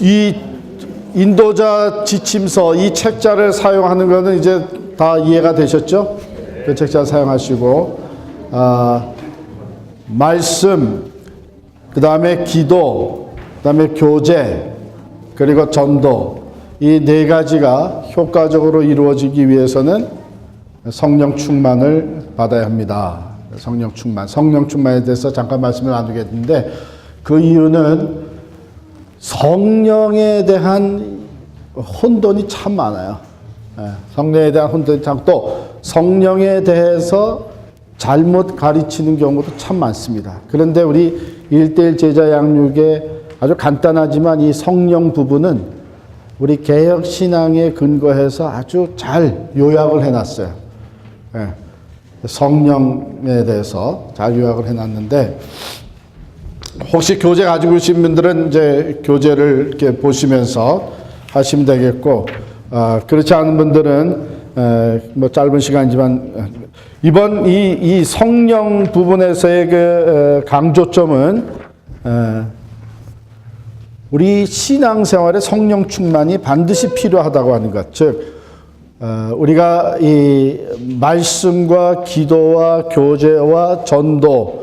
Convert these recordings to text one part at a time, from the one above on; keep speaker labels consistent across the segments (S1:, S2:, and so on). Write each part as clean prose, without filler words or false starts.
S1: 이 인도자 지침서 이 책자를 사용하는 것은 이제 다 이해가 되셨죠? 그 책자 사용하시고 말씀, 그 다음에 기도, 그 다음에 교제, 그리고 전도, 이 네 가지가 효과적으로 이루어지기 위해서는 성령 충만을 받아야 합니다. 성령 충만, 성령 충만에 대해서 잠깐 말씀을 나누겠는데, 그 이유는 성령에 대한 혼돈이 참 많아요. 성령에 대한 혼돈이 참, 또 성령에 대해서 잘못 가르치는 경우도 참 많습니다. 그런데 우리 1:1 제자 양육의 아주 간단하지만 이 성령 부분은 우리 개혁신앙에 근거해서 아주 잘 요약을 해놨어요. 성령에 대해서 잘 요약을 해놨는데, 혹시 교재 가지고 계신 분들은 이제 교재를 이렇게 보시면서 하시면 되겠고, 그렇지 않은 분들은 뭐 짧은 시간이지만 이번 이 성령 부분에서의 그 강조점은 우리 신앙생활에 성령 충만이 반드시 필요하다고 하는 것. 즉 우리가 이 말씀과 기도와 교제와 전도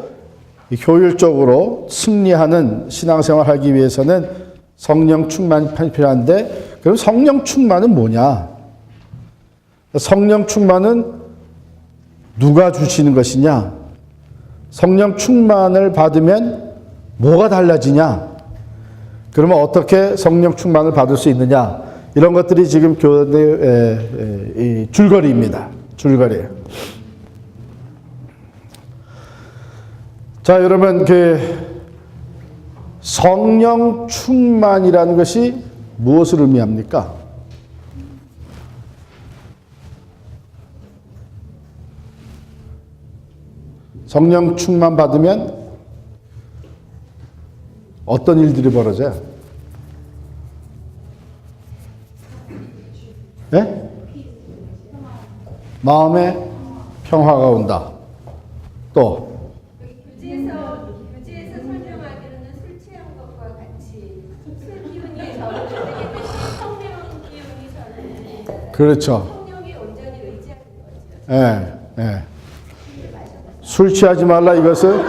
S1: 효율적으로 승리하는 신앙생활을 하기 위해서는 성령 충만이 필요한데, 그럼 성령 충만은 뭐냐? 성령 충만은 누가 주시는 것이냐? 성령 충만을 받으면 뭐가 달라지냐? 그러면 어떻게 성령 충만을 받을 수 있느냐? 이런 것들이 지금 교회의 줄거리입니다. 줄거리예요. 자, 여러분, 성령 충만이라는 것이 무엇을 의미합니까? 성령 충만 받으면 어떤 일들이 벌어져요? 네? 마음에 평화가 온다. 또
S2: 교재에서 설명하기로는 술 취한 것과 같이 술 기운이 저를 되게 되면 성령 기운이 저를,
S1: 그렇죠.
S2: 성령이 온전히 의지하는 거죠.
S1: 예, 예. 술 취하지 말라 이것은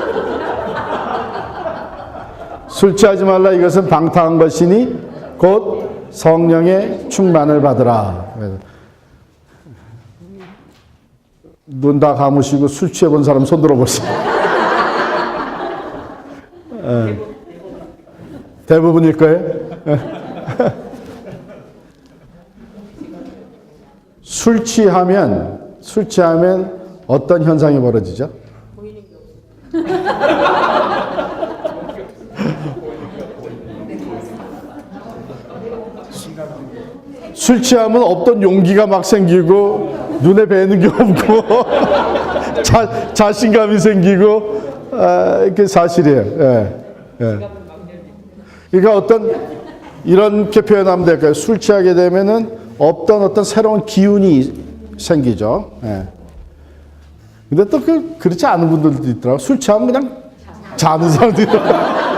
S1: 술 취하지 말라 이것은 방탕한 것이니 곧 성령의 충만을 받으라. 눈 다 감으시고 술 취해본 사람 손 들어보세요. 대부분일 거예요. 술 취하면 어떤 현상이 벌어지죠? 술 취하면 없던 용기가 막 생기고 눈에 뵈는 게 없고 자신감이 생기고 그게 사실이에요. 그러니까 이렇게 표현하면 될까요? 술 취하게 되면은 어떤 새로운 기운이 생기죠. 근데 또 그렇지 않은 분들도 있더라고요. 술 취하면 그냥 자는 사람도 있더라고요.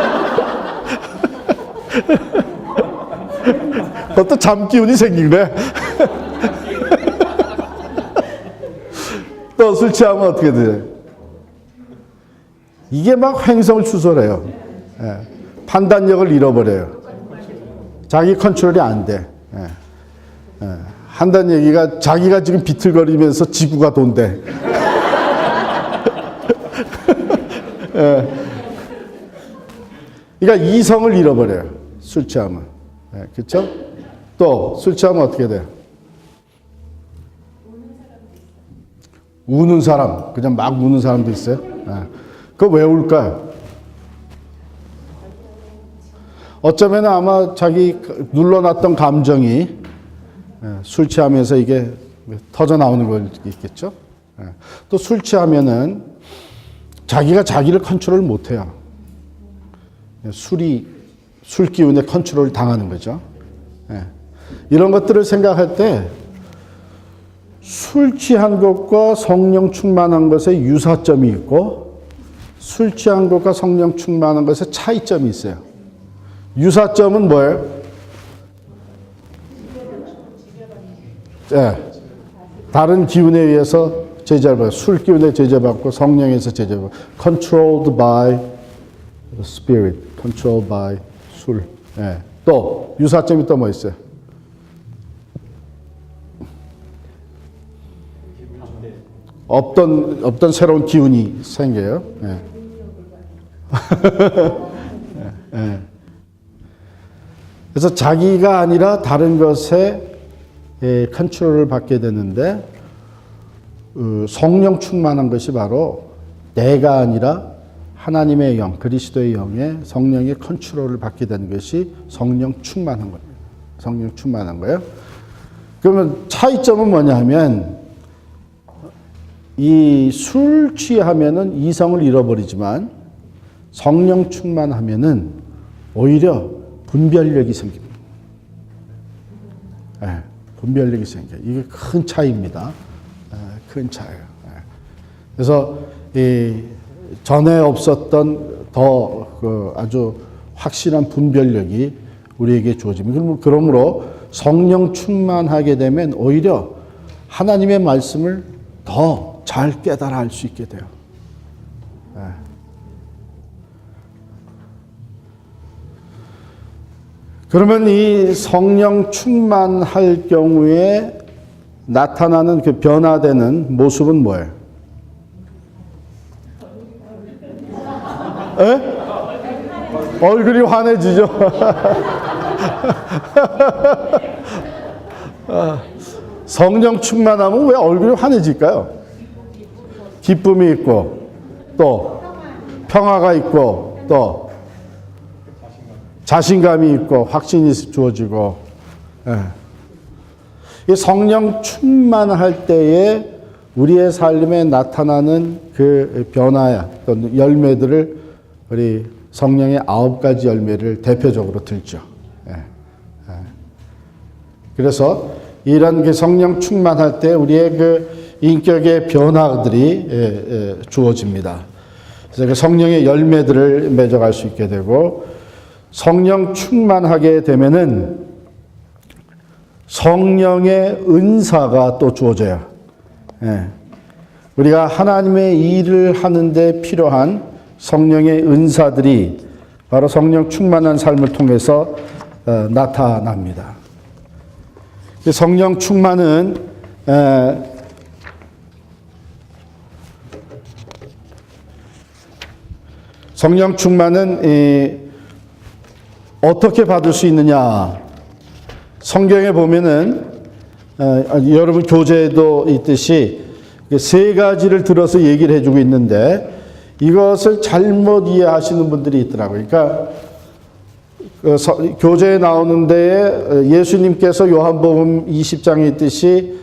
S1: 또 잠기운이 생긴 거야. 또 술 취하면 어떻게 돼요? 이게 막 횡성을 추솔해요. 판단력을 잃어버려요. 자기 컨트롤이 안 돼. 한다는 얘기가 자기가 지금 비틀거리면서 지구가 돈대. 그러니까 이성을 잃어버려요. 술 취하면. 그렇죠? 또 술 취하면 어떻게 돼요? 우는 사람, 그냥 막 우는 사람도 있어요. 그거 왜 울까요? 어쩌면 아마 자기 눌러놨던 감정이 술 취하면서 이게 터져 나오는 걸 있겠죠. 또 술 취하면은 자기가 자기를 컨트롤 못해요. 술 기운에 컨트롤 당하는 거죠. 이런 것들을 생각할 때 술 취한 것과 성령 충만한 것에 유사점이 있고 술 취한 것과 성령 충만한 것에 차이점이 있어요. 유사점은 뭐예요? 예, 다른 기운에 의해서 제재를 받고, 술 기운에 제재받고 성령에서 제재받고, controlled by the spirit, controlled by 술. 예. 또 유사점이 또 뭐 있어요? 없던 새로운 기운이 생겨요. 예. 예. 그래서 자기가 아니라 다른 것에 컨트롤을 받게 되는데 성령 충만한 것이 바로 내가 아니라 하나님의 영, 그리스도의 영에 성령의 컨트롤을 받게 되는 것이 성령 충만한 거예요. 성령 충만한 거예요. 그러면 차이점은 뭐냐 하면 이 술 취하면은 이성을 잃어버리지만 성령 충만하면은 오히려 분별력이 생깁니다. 네, 분별력이 생겨요. 이게 큰 차이입니다. 큰 차이예요. 그래서 이 전에 없었던 더 아주 확실한 분별력이 우리에게 주어집니다. 그러므로 성령 충만하게 되면 오히려 하나님의 말씀을 더 잘 깨달아 알 수 있게 돼요. 그러면 이 성령 충만할 경우에 나타나는 그 변화되는 모습은 뭐예요? 에? 얼굴이 환해지죠. 성령 충만하면 왜 얼굴이 환해질까요? 기쁨이 있고 또 평화가 있고 또 자신감이 있고 확신이 주어지고. 이 성령 충만할 때에 우리의 삶에 나타나는 그 변화, 또 열매들을 우리 성령의 9가지 열매를 대표적으로 들죠. 그래서 이런 그 성령 충만할 때 우리의 그 인격의 변화들이 주어집니다. 그래서 그 성령의 열매들을 맺어갈 수 있게 되고, 성령 충만하게 되면은 성령의 은사가 또 주어져요. 우리가 하나님의 일을 하는데 필요한 성령의 은사들이 바로 성령 충만한 삶을 통해서 나타납니다. 성령 충만은 어떻게 받을 수 있느냐? 성경에 보면은 여러분 교재에도 있듯이 3가지를 들어서 얘기를 해주고 있는데 이것을 잘못 이해하시는 분들이 있더라고요. 그러니까 교재에 나오는 데에 예수님께서 요한복음 20장에 있듯이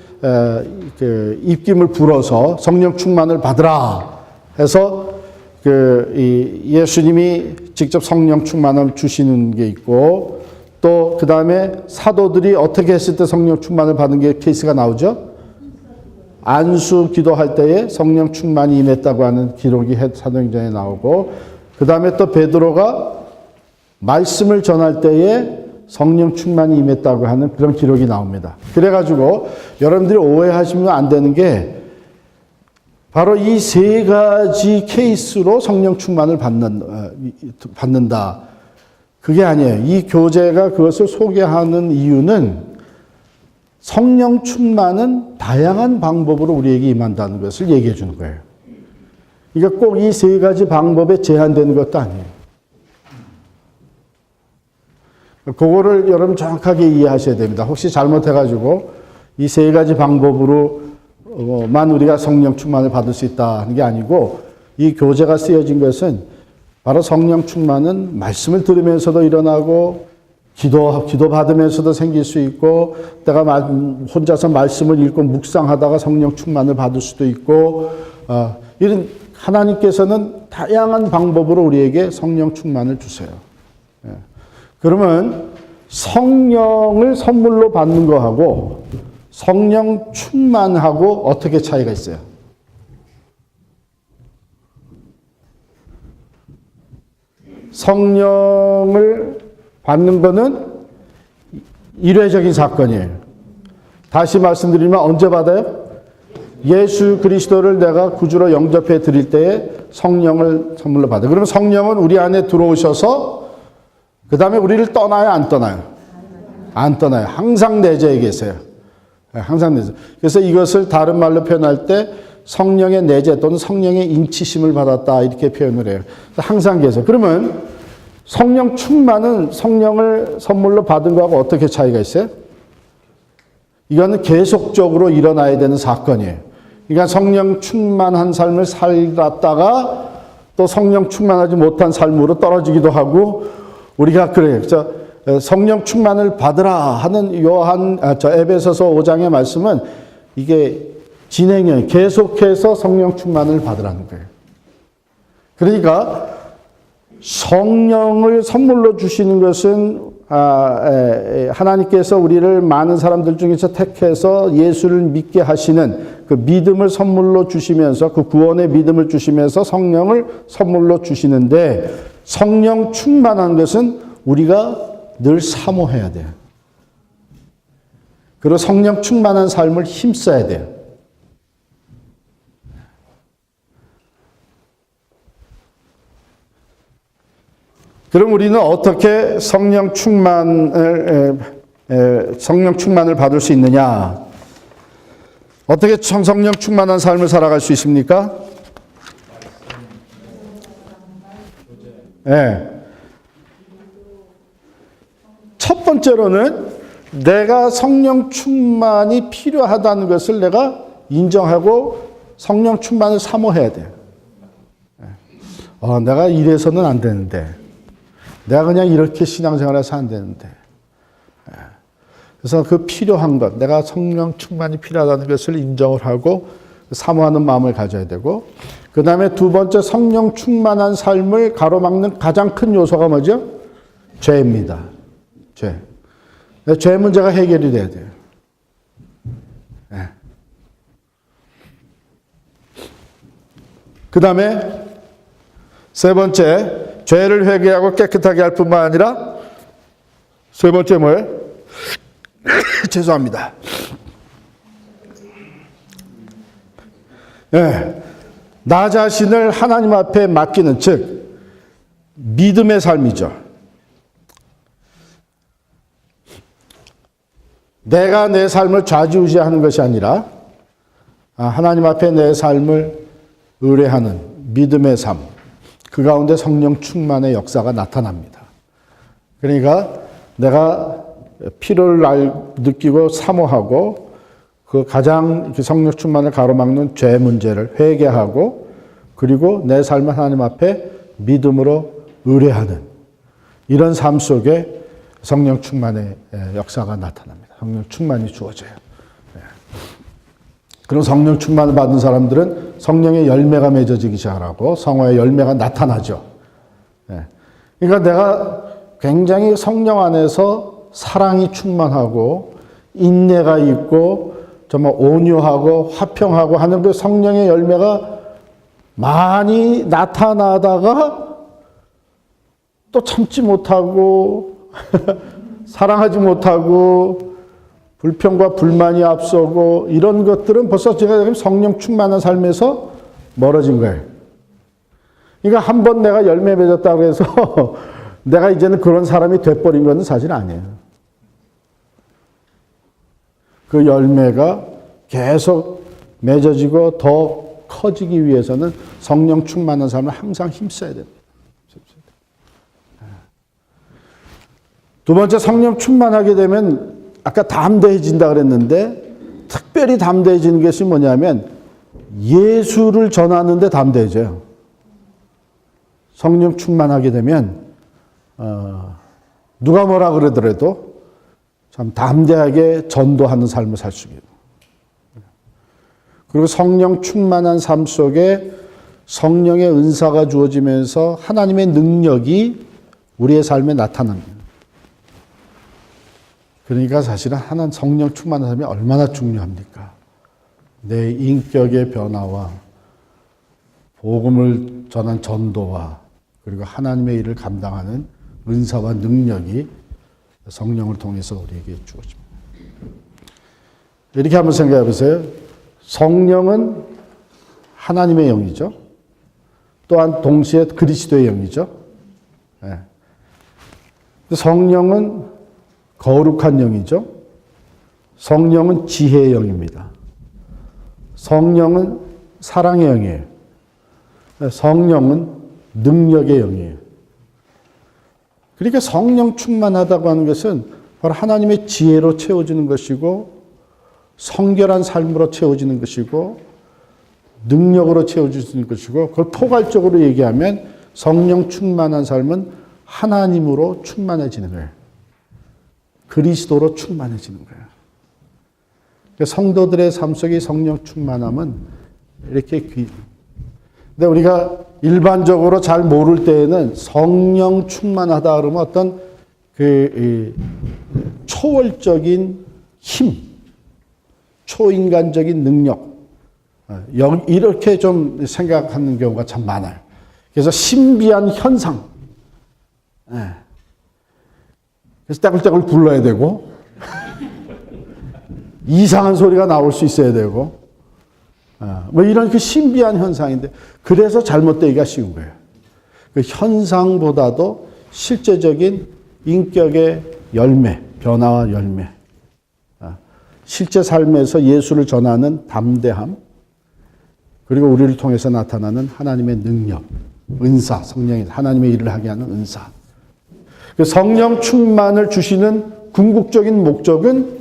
S1: 입김을 불어서 성령 충만을 받으라 해서 예수님이 직접 성령 충만을 주시는 게 있고, 또 그 다음에 사도들이 어떻게 했을 때 성령 충만을 받은 게 케이스가 나오죠. 안수 기도할 때에 성령 충만이 임했다고 하는 기록이 사도행전에 나오고, 그 다음에 또 베드로가 말씀을 전할 때에 성령 충만이 임했다고 하는 그런 기록이 나옵니다. 그래가지고 여러분들이 오해하시면 안 되는 게 바로 이 3가지 케이스로 성령 충만을 받는다. 그게 아니에요. 이 교재가 그것을 소개하는 이유는 성령 충만은 다양한 방법으로 우리에게 임한다는 것을 얘기해 주는 거예요. 그러니까 꼭 이 3가지 방법에 제한되는 것도 아니에요. 그거를 여러분 정확하게 이해하셔야 됩니다. 혹시 잘못해가지고 이 3가지 방법으로만 우리가 성령 충만을 받을 수 있다 하는 게 아니고, 이 교재가 쓰여진 것은 바로 성령 충만은 말씀을 들으면서도 일어나고 기도 받으면서도 생길 수 있고, 내가 혼자서 말씀을 읽고 묵상하다가 성령 충만을 받을 수도 있고, 이런 하나님께서는 다양한 방법으로 우리에게 성령 충만을 주세요. 그러면 성령을 선물로 받는 거하고 성령 충만하고 어떻게 차이가 있어요? 성령을 받는 거는 일회적인 사건이에요. 다시 말씀드리면 언제 받아요? 예수 그리스도를 내가 구주로 영접해 드릴 때에 성령을 선물로 받아요. 그러면 성령은 우리 안에 들어오셔서 그 다음에 우리를 떠나요, 안 떠나요? 안 떠나요. 항상 내재해 계세요. 항상 내재. 그래서 이것을 다른 말로 표현할 때 성령의 내재 또는 성령의 인치심을 받았다 이렇게 표현을 해요. 항상 계세요. 그러면 성령 충만은 성령을 선물로 받은 거하고 어떻게 차이가 있어요? 이거는 계속적으로 일어나야 되는 사건이에요. 그러니까 성령 충만한 삶을 살았다가 또 성령 충만하지 못한 삶으로 떨어지기도 하고 우리가 그래요. 성령 충만을 받으라 하는 에베소서 5장의 말씀은 이게 진행이에요. 계속해서 성령 충만을 받으라는 거예요. 그러니까 성령을 선물로 주시는 것은 하나님께서 우리를 많은 사람들 중에서 택해서 예수를 믿게 하시는 그 믿음을 선물로 주시면서 그 구원의 믿음을 주시면서 성령을 선물로 주시는데 성령 충만한 것은 우리가 늘 사모해야 돼요. 그리고 성령 충만한 삶을 힘써야 돼요. 그럼 우리는 어떻게 성령 충만을 받을 수 있느냐? 어떻게 성령 충만한 삶을 살아갈 수 있습니까? 네. 첫 번째로는 내가 성령 충만이 필요하다는 것을 내가 인정하고 성령 충만을 사모해야 돼요. 내가 이래서는 안 되는데. 내가 그냥 이렇게 신앙생활을 해서 안 되는데. 그래서 그 필요한 것, 내가 성령 충만이 필요하다는 것을 인정을 하고 사모하는 마음을 가져야 되고, 그 다음에 두 번째 성령 충만한 삶을 가로막는 가장 큰 요소가 뭐죠? 죄입니다. 죄. 죄 문제가 해결이 돼야 돼요. 그 다음에 세 번째, 죄를 회개하고 깨끗하게 할 뿐만 아니라 세 번째 뭐예요? 죄송합니다. 나 자신을 하나님 앞에 맡기는, 즉 믿음의 삶이죠. 내가 내 삶을 좌지우지하는 것이 아니라 하나님 앞에 내 삶을 의뢰하는 믿음의 삶, 그 가운데 성령 충만의 역사가 나타납니다. 그러니까 내가 필요를 느끼고 사모하고 그 가장 성령 충만을 가로막는 죄 문제를 회개하고 그리고 내 삶을 하나님 앞에 믿음으로 의뢰하는 이런 삶 속에 성령 충만의 역사가 나타납니다. 성령 충만이 주어져요. 그런 성령 충만을 받은 사람들은 성령의 열매가 맺어지기 시작하고 성화의 열매가 나타나죠. 그러니까 내가 굉장히 성령 안에서 사랑이 충만하고 인내가 있고 정말 온유하고 화평하고 하는 그 성령의 열매가 많이 나타나다가 또 참지 못하고 사랑하지 못하고 불평과 불만이 앞서고 이런 것들은 벌써 제가 성령 충만한 삶에서 멀어진 거예요. 그러니까 한 번 내가 열매 맺었다고 해서 내가 이제는 그런 사람이 돼버린 건 사실 아니에요. 그 열매가 계속 맺어지고 더 커지기 위해서는 성령 충만한 삶을 항상 힘써야 됩니다. 두 번째, 성령 충만하게 되면 아까 담대해진다 그랬는데 특별히 담대해지는 것이 뭐냐면 예수를 전하는데 담대해져요. 성령 충만하게 되면 누가 뭐라 그러더라도 참 담대하게 전도하는 삶을 살 수 있어요. 그리고 성령 충만한 삶 속에 성령의 은사가 주어지면서 하나님의 능력이 우리의 삶에 나타납니다. 그러니까 사실은 하나님 성령 충만한 삶이 얼마나 중요합니까? 내 인격의 변화와 복음을 전한 전도와 그리고 하나님의 일을 감당하는 은사와 능력이 성령을 통해서 우리에게 주어집니다. 이렇게 한번 생각해 보세요. 성령은 하나님의 영이죠. 또한 동시에 그리스도의 영이죠. 네. 성령은 거룩한 영이죠. 성령은 지혜의 영입니다. 성령은 사랑의 영이에요. 성령은 능력의 영이에요. 그러니까 성령 충만하다고 하는 것은 바로 하나님의 지혜로 채워지는 것이고 성결한 삶으로 채워지는 것이고 능력으로 채워지는 것이고 그걸 포괄적으로 얘기하면 성령 충만한 삶은 하나님으로 충만해지는 거예요. 그리스도로 충만해지는 거예요. 성도들의 삶 속의 성령 충만함은 이렇게 근데 우리가 일반적으로 잘 모를 때에는 성령 충만하다 그러면 어떤 그 초월적인 힘, 초인간적인 능력 이렇게 좀 생각하는 경우가 참 많아요. 그래서 신비한 현상. 그래서 떼굴떼굴 굴러야 되고 이상한 소리가 나올 수 있어야 되고 뭐 이런 그 신비한 현상인데 그래서 잘못되기가 쉬운 거예요. 그 현상보다도 실제적인 인격의 열매, 변화와 열매, 실제 삶에서 예수를 전하는 담대함, 그리고 우리를 통해서 나타나는 하나님의 능력, 은사, 성령이 하나님의 일을 하게 하는 은사. 그 성령 충만을 주시는 궁극적인 목적은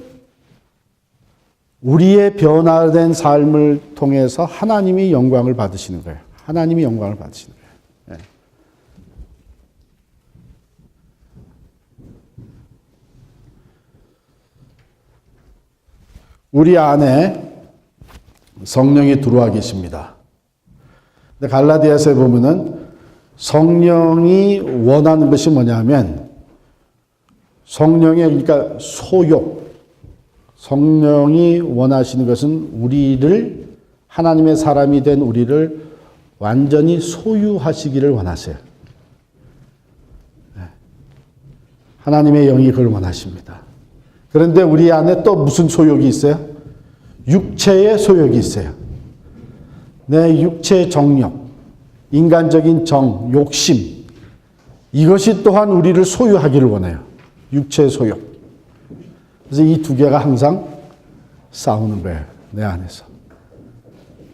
S1: 우리의 변화된 삶을 통해서 하나님이 영광을 받으시는 거예요. 하나님이 영광을 받으시는 거예요. 네. 우리 안에 성령이 들어와 계십니다. 근데 갈라디아서에 보면은 성령이 원하는 것이 뭐냐면 성령의 그러니까 소욕, 성령이 원하시는 것은 우리를 하나님의 사람이 된 우리를 완전히 소유하시기를 원하세요. 하나님의 영이 그걸 원하십니다. 그런데 우리 안에 또 무슨 소욕이 있어요? 육체의 소욕이 있어요. 내 육체의 정욕, 인간적인 정, 욕심 이것이 또한 우리를 소유하기를 원해요. 육체의 소욕. 그래서 이 두 개가 항상 싸우는 거예요. 내 안에서.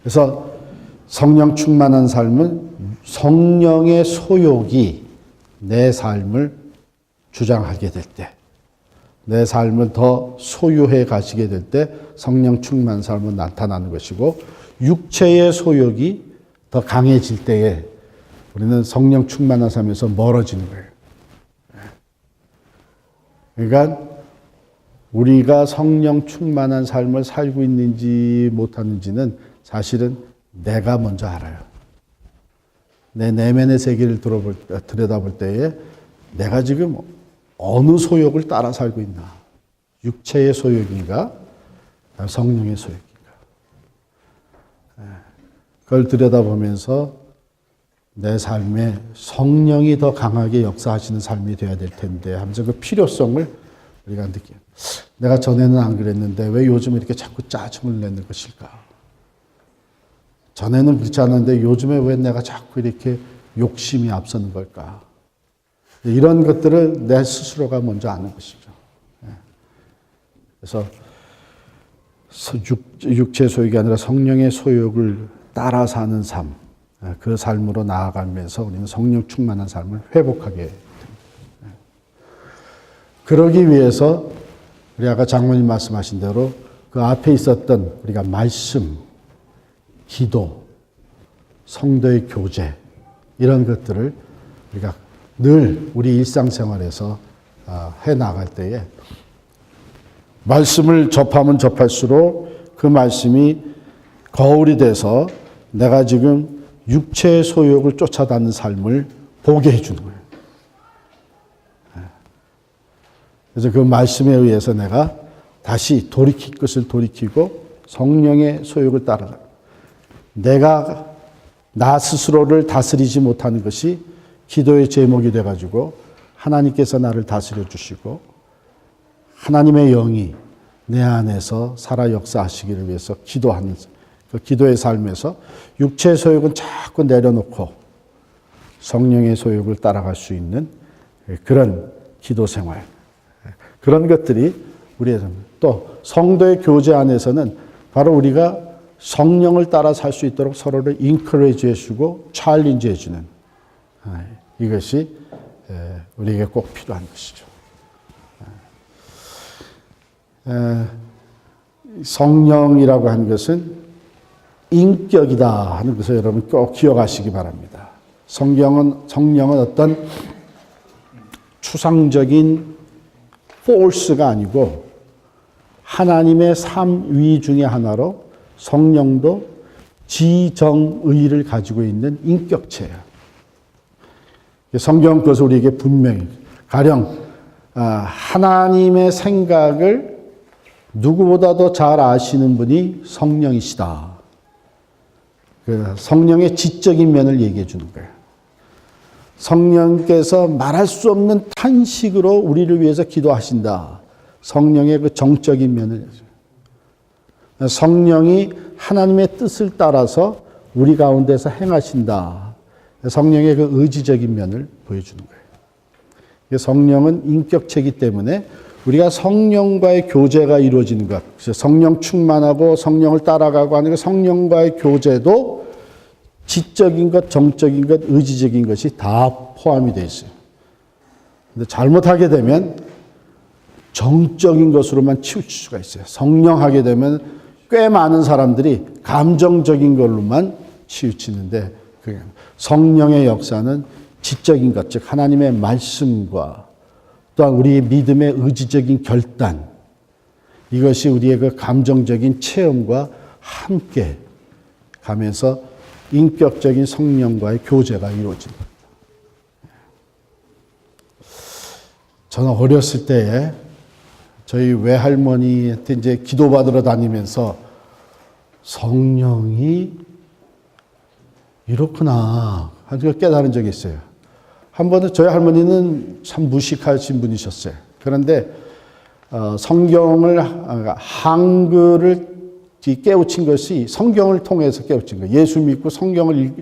S1: 그래서 성령 충만한 삶은 성령의 소욕이 내 삶을 주장하게 될 때, 내 삶을 더 소유해 가시게 될 때 성령 충만한 삶은 나타나는 것이고 육체의 소욕이 더 강해질 때에 우리는 성령 충만한 삶에서 멀어지는 거예요. 그러니까 우리가 성령 충만한 삶을 살고 있는지 못하는지는 사실은 내가 먼저 알아요. 내 내면의 세계를 들여다볼 때에 내가 지금 어느 소욕을 따라 살고 있나. 육체의 소욕인가? 성령의 소욕인가? 그걸 들여다보면서 내 삶에 성령이 더 강하게 역사하시는 삶이 되어야 될 텐데 하면서 그 필요성을 우리가 느껴요. 내가 전에는 안 그랬는데 왜 요즘 이렇게 자꾸 짜증을 내는 것일까? 전에는 그렇지 않았는데 요즘에 왜 내가 자꾸 이렇게 욕심이 앞서는 걸까? 이런 것들을 내 스스로가 먼저 아는 것이죠. 그래서 육체의 소욕이 아니라 성령의 소욕을 따라 사는 삶, 그 삶으로 나아가면서 우리는 성령 충만한 삶을 회복하게 됩니다. 그러기 위해서 우리 아까 장모님 말씀하신 대로 그 앞에 있었던 우리가 말씀, 기도, 성도의 교제 이런 것들을 우리가 늘 우리 일상생활에서 해나갈 때에 말씀을 접하면 접할수록 그 말씀이 거울이 돼서 내가 지금 육체의 소욕을 쫓아다니는 삶을 보게 해주는 거예요. 그래서 그 말씀에 의해서 내가 다시 돌이킬 것을 돌이키고 성령의 소욕을 따라가. 내가 나 스스로를 다스리지 못하는 것이 기도의 제목이 돼가지고 하나님께서 나를 다스려 주시고 하나님의 영이 내 안에서 살아 역사하시기를 위해서 기도하는 그 기도의 삶에서 육체의 소욕은 자꾸 내려놓고 성령의 소욕을 따라갈 수 있는 그런 기도 생활, 그런 것들이 우리의 또 성도의 교제 안에서는 바로 우리가 성령을 따라 살 수 있도록 서로를 인커리지 해주고 챌린지 해주는 이것이 우리에게 꼭 필요한 것이죠. 성령이라고 하는 것은 인격이다 하는 것을 여러분 꼭 기억하시기 바랍니다. 성령은 어떤 추상적인 포스가 아니고 하나님의 삼위 중에 하나로 성령도 지정의를 가지고 있는 인격체예요. 성경은 그것을 우리에게 분명히 가령 하나님의 생각을 누구보다도 잘 아시는 분이 성령이시다. 그 성령의 지적인 면을 얘기해 주는 거예요. 성령께서 말할 수 없는 탄식으로 우리를 위해서 기도하신다. 성령의 그 정적인 면을. 성령이 하나님의 뜻을 따라서 우리 가운데서 행하신다. 성령의 그 의지적인 면을 보여주는 거예요. 성령은 인격체이기 때문에 우리가 성령과의 교제가 이루어지는 것, 성령 충만하고 성령을 따라가고 하는 그 성령과의 교제도 지적인 것, 정적인 것, 의지적인 것이 다 포함이 되어 있어요. 근데 잘못하게 되면 정적인 것으로만 치우칠 수가 있어요. 성령하게 되면 꽤 많은 사람들이 감정적인 걸로만 치우치는데 성령의 역사는 지적인 것, 즉 하나님의 말씀과 또한 우리의 믿음의 의지적인 결단, 이것이 우리의 그 감정적인 체험과 함께 가면서 인격적인 성령과의 교제가 이루어집니다. 저는 어렸을 때에 저희 외할머니한테 이제 기도받으러 다니면서 성령이 이렇구나 하는 걸 깨달은 적이 있어요. 한 번은 저희 할머니는 참 무식하신 분이셨어요. 그런데 성경을 한글을 깨우친 것이 성경을 통해서 깨우친 거예요. 예수 믿고 성경을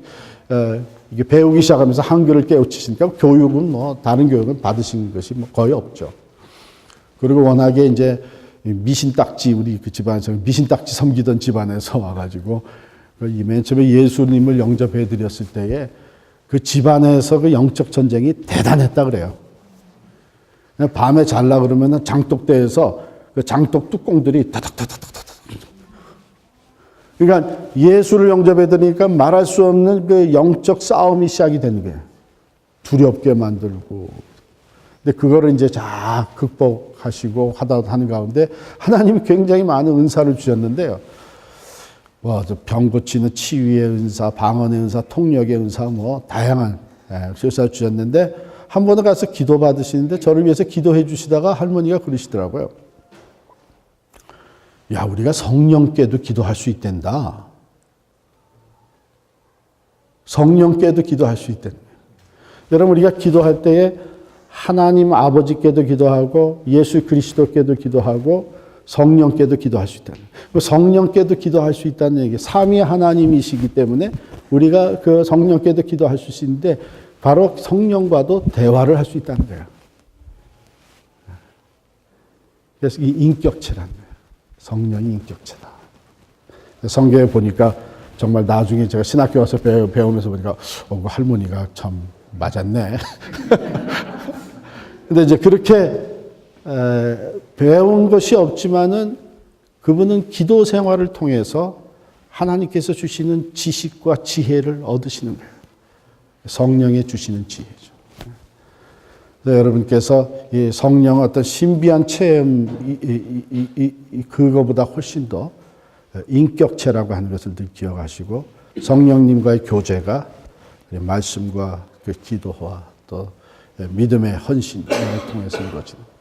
S1: 이게 배우기 시작하면서 한글을 깨우치시니까 교육은 뭐 다른 교육은 받으신 것이 뭐 거의 없죠. 그리고 워낙에 이제 미신딱지 우리 그 집안에서 미신딱지 섬기던 집안에서 와가지고 맨 처음에 예수님을 영접해 드렸을 때에 그 집안에서 그 영적 전쟁이 대단했다 그래요. 밤에 잘라 그러면은 장독대에서 그 장독 뚜껑들이 다닥다닥다닥. 그러니까 예수를 영접해 드리니까 말할 수 없는 그 영적 싸움이 시작이 되는 거예요. 두렵게 만들고. 근데 그거를 이제 잘 극복하시고 하는 가운데 하나님이 굉장히 많은 은사를 주셨는데요. 병 고치는 치유의 은사, 방언의 은사, 통역의 은사, 뭐 다양한 은사를 주셨는데 한 번은 가서 기도 받으시는데 저를 위해서 기도해 주시다가 할머니가 그러시더라고요. 야, 우리가 성령께도 기도할 수 있단다. 성령께도 기도할 수 있단다. 여러분, 우리가 기도할 때에 하나님 아버지께도 기도하고 예수 그리스도께도 기도하고 성령께도 기도할 수 있다는 거예요. 성령께도 기도할 수 있다는 얘기. 삼위 하나님이시기 때문에 우리가 그 성령께도 기도할 수 있는데 바로 성령과도 대화를 할 수 있다는 거예요. 그래서 이 인격체라는 거예요. 성령이 인격체다. 성경에 보니까 정말 나중에 제가 신학교 와서 배우면서 보니까 그 할머니가 참 맞았네. 근데 이제 그렇게 배운 것이 없지만은 그분은 기도 생활을 통해서 하나님께서 주시는 지식과 지혜를 얻으시는 거예요. 성령에 주시는 지혜죠. 여러분께서 이 성령 어떤 신비한 체험 그거보다 훨씬 더 인격체라고 하는 것을 늘 기억하시고 성령님과의 교제가 말씀과 그 기도와 또 믿음의 헌신을 통해서 이루어지는